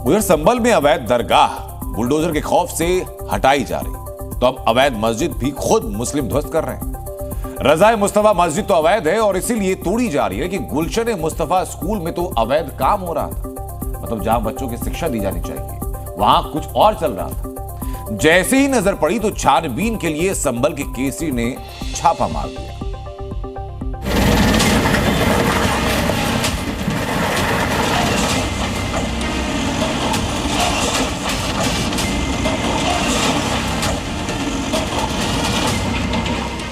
उधर संभल में अवैध दरगाह बुलडोजर के खौफ से हटाई जा रही, तो अब अवैध मस्जिद भी खुद मुस्लिम ध्वस्त कर रहे हैं। रज़ाए मुस्तफा मस्जिद तो अवैध है और इसीलिए तोड़ी जा रही है कि गुलशन मुस्तफा स्कूल में तो अवैध काम हो रहा था। मतलब जहां बच्चों की शिक्षा दी जानी चाहिए वहां कुछ और चल रहा था। जैसे ही नजर पड़ी तो छानबीन के लिए संभल के केसरी ने छापा मार दिया।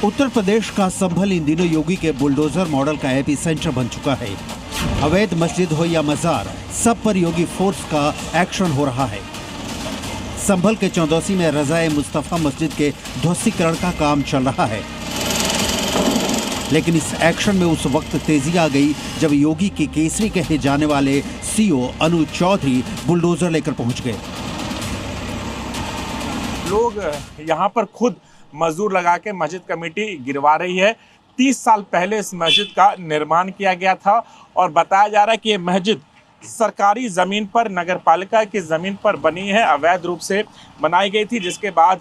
उत्तर प्रदेश का संभल इन दिनों योगी के बुलडोजर मॉडल का एपी सेंटर बन चुका है। अवैध मस्जिद हो या मजार, सब पर योगी फोर्स का एक्शन हो रहा है। संभल के चौदौसी में रज़ाए मुस्तफा मस्जिद के ध्वस्तीकरण का काम चल रहा है, लेकिन इस एक्शन में उस वक्त तेजी आ गई जब योगी के केसरी कहे जाने वाले सीओ अनुज चौधरी बुलडोजर लेकर पहुंच गए। लोग यहाँ पर खुद मजदूर लगा के मस्जिद कमेटी गिरवा रही है। 30 साल पहले इस मस्जिद का निर्माण किया गया था और बताया जा रहा है कि ये मस्जिद सरकारी ज़मीन पर, नगर पालिका की ज़मीन पर बनी है, अवैध रूप से बनाई गई थी, जिसके बाद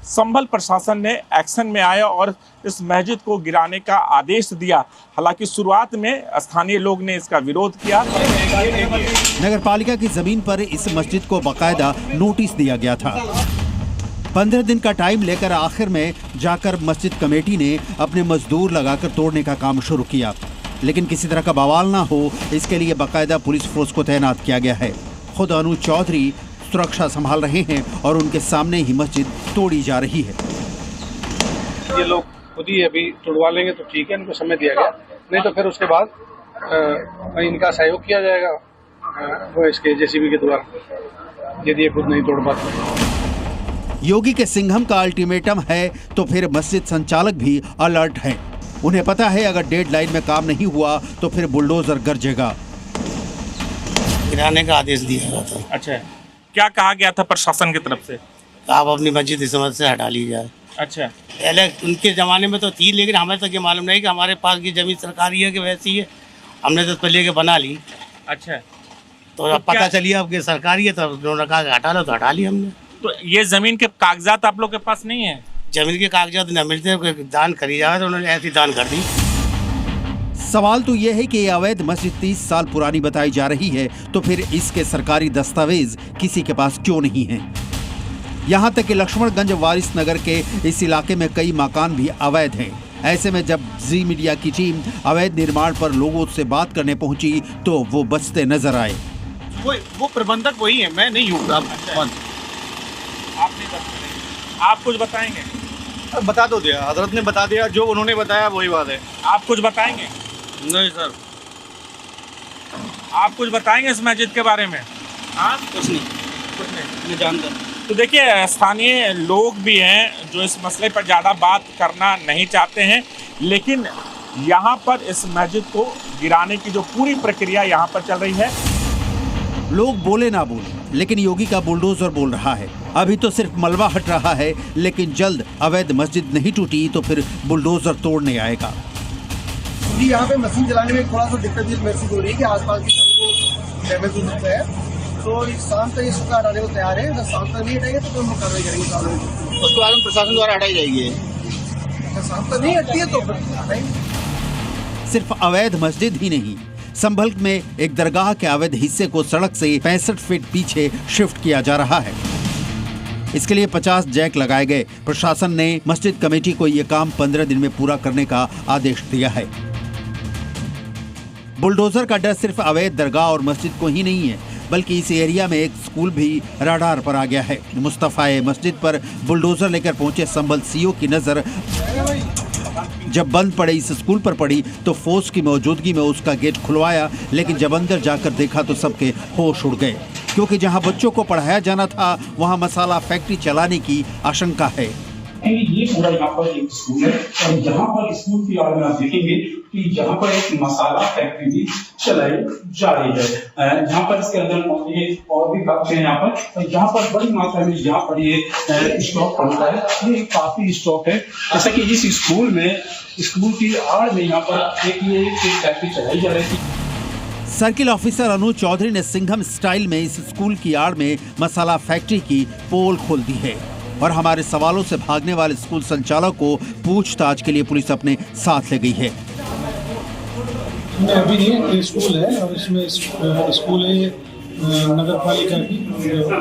संभल प्रशासन ने एक्शन में आया और इस मस्जिद को गिराने का आदेश दिया। हालांकि शुरुआत में स्थानीय लोग ने इसका विरोध किया। नगर पालिका की ज़मीन पर इस मस्जिद को बाकायदा नोटिस दिया गया था। 15 दिन का टाइम लेकर आखिर में जाकर मस्जिद कमेटी ने अपने मजदूर लगाकर तोड़ने का काम शुरू किया, लेकिन किसी तरह का बवाल ना हो इसके लिए बाकायदा पुलिस फोर्स को तैनात किया गया है। खुद अनुज चौधरी सुरक्षा संभाल रहे हैं और उनके सामने ही मस्जिद तोड़ी जा रही है। ये लोग खुद ही अभी तोड़वा लेंगे तो ठीक है, इनको समय दिया गया, नहीं तो फिर उसके बाद इनका सहयोग किया जाएगा वो इसके जेसीबी के द्वारा, यदि ये खुद नहीं तोड़ पाते। योगी के सिंघम का अल्टीमेटम है तो फिर मस्जिद संचालक भी अलर्ट हैं। उन्हें पता है अगर डेडलाइन में काम नहीं हुआ तो फिर बुलडोजर गरजेगा। गिराने का आदेश दिया गया था। अच्छा, क्या कहा गया था प्रशासन की तरफ से? आप अपनी मस्जिद इस समझ से हटा ली जाए। अच्छा, पहले उनके ज़माने में तो थी, लेकिन हमें तक ये मालूम नहीं कि हमारे पास की ज़मीन सरकारी है कि वैसी है। हमने तो पहले के बना ली। अच्छा, तो अब पता चली अब कि सरकारी है, तो उन्होंने कहा हटा लो, तो हटा ली हमने। तो ये जमीन के कागजात आप लोग के पास नहीं है? जमीन के कागजात न मिलते, दान करी जाए तो उन्होंने ऐसी दान कर दी। सवाल तो यह है कि ये अवैध मस्जिद 30 साल पुरानी बताई जा रही है, तो फिर इसके सरकारी दस्तावेज किसी के पास क्यों नहीं है? यहाँ तक कि लक्ष्मणगंज वारिस नगर के इस इलाके में कई मकान भी अवैध हैं। ऐसे में जब जी मीडिया की टीम अवैध निर्माण पर लोगों से बात करने पहुंची तो वो बचते नजर आए। वो प्रबंधक वही है, मैं नहीं हूँ। आप नहीं बताएंगे? आप कुछ बताएंगे? बता दो दिया, हजरत ने बता दिया, जो उन्होंने बताया वही बात है। आप कुछ बताएंगे? नहीं सर। आप कुछ बताएंगे इस मस्जिद के बारे में? हाँ, कुछ नहीं मैं जानता। तो देखिए, स्थानीय लोग भी हैं जो इस मसले पर ज़्यादा बात करना नहीं चाहते हैं, लेकिन यहाँ पर इस मस्जिद को गिराने की जो पूरी प्रक्रिया यहाँ पर चल रही है। लोग बोले ना बोले, लेकिन योगी का बुलडोजर बोल रहा है। अभी तो सिर्फ मलबा हट रहा है, लेकिन जल्द अवैध मस्जिद नहीं टूटी तो फिर बुलडोजर तोड़ने आएगा। जी, यहाँ पे मशीन चलाने में थोड़ा सा दिक्कत महसूस हो रही है कि आसपास के घरों को डैमेज हो सकता है, तो शाम तक इसको हटाने को तैयार है। अगर शाम तक नहीं हटाएंगे तो हम कार्रवाई करेंगे। उसके बाद प्रशासन द्वारा हटाई जाएगी। अगर शाम तक नहीं हटती है तो फिर हटाएंगे। सिर्फ अवैध मस्जिद ही नहीं, संभल में एक दरगाह के अवैध हिस्से को सड़क से 65 फीट पीछे शिफ्ट किया जा रहा है। इसके लिए 50 जैक लगाए गए। प्रशासन ने मस्जिद कमेटी को यह काम 15 दिन में पूरा करने का आदेश दिया है। बुलडोजर का डर सिर्फ अवैध दरगाह और मस्जिद को ही नहीं है, बल्कि इस एरिया में एक स्कूल भी रडार पर आ गया है। मुस्तफाए मस्जिद पर बुलडोजर लेकर पहुंचे संभल सीओ की नजर जब बंद पड़े इस स्कूल पर पड़ी तो फोर्स की मौजूदगी में उसका गेट खुलवाया, लेकिन जब अंदर जाकर देखा तो सबके होश उड़ गए, क्योंकि जहां बच्चों को पढ़ाया जाना था वहां मसाला फैक्ट्री चलाने की आशंका है। ये पूरा यहाँ पर एक स्कूल है और यहाँ पर स्कूल की आड़ में आप देखेंगे कि यहाँ पर एक मसाला फैक्ट्री भी चलाई जा रही है। यहाँ पर इसके अंदर ये और भी फैक्ट्री है यहाँ पर, और यहाँ पर बड़ी मात्रा में यहाँ पर ये स्टॉक पड़ता है। ये काफी स्टॉक है, जैसा कि इस स्कूल की आड़ में यहाँ पर एक फैक्ट्री चलाई जा रही थी। सर्किल ऑफिसर अनुज चौधरी ने सिंघम स्टाइल में इस स्कूल की आड़ में मसाला फैक्ट्री की पोल खोल दी है और हमारे सवालों से भागने वाले स्कूल संचालक को पूछताछ के लिए पुलिस अपने साथ ले गई है। अभी ये स्कूल है और इसमें स्कूल है नगर पालिका की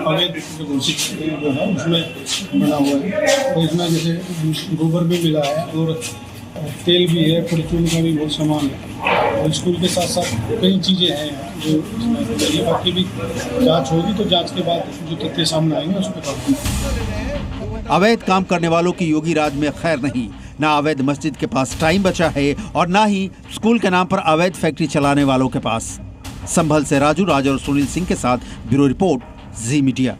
अवैध घोषित जो है उसमें बना हुआ है। और इसमें जैसे गोबर भी मिला है और तेल भी है, परचून का भी बहुत सामान है और स्कूल के साथ साथ कई चीज़ें हैं जो इसमें बाकी भी जांच होगी तो जांच के बाद जो तथ्य सामने आएंगे उस पर। अवैध काम करने वालों की योगी राज में खैर नहीं, ना अवैध मस्जिद के पास टाइम बचा है और ना ही स्कूल के नाम पर अवैध फैक्ट्री चलाने वालों के पास। संभल से राजू राज और सुनील सिंह के साथ ब्यूरो रिपोर्ट, जी मीडिया।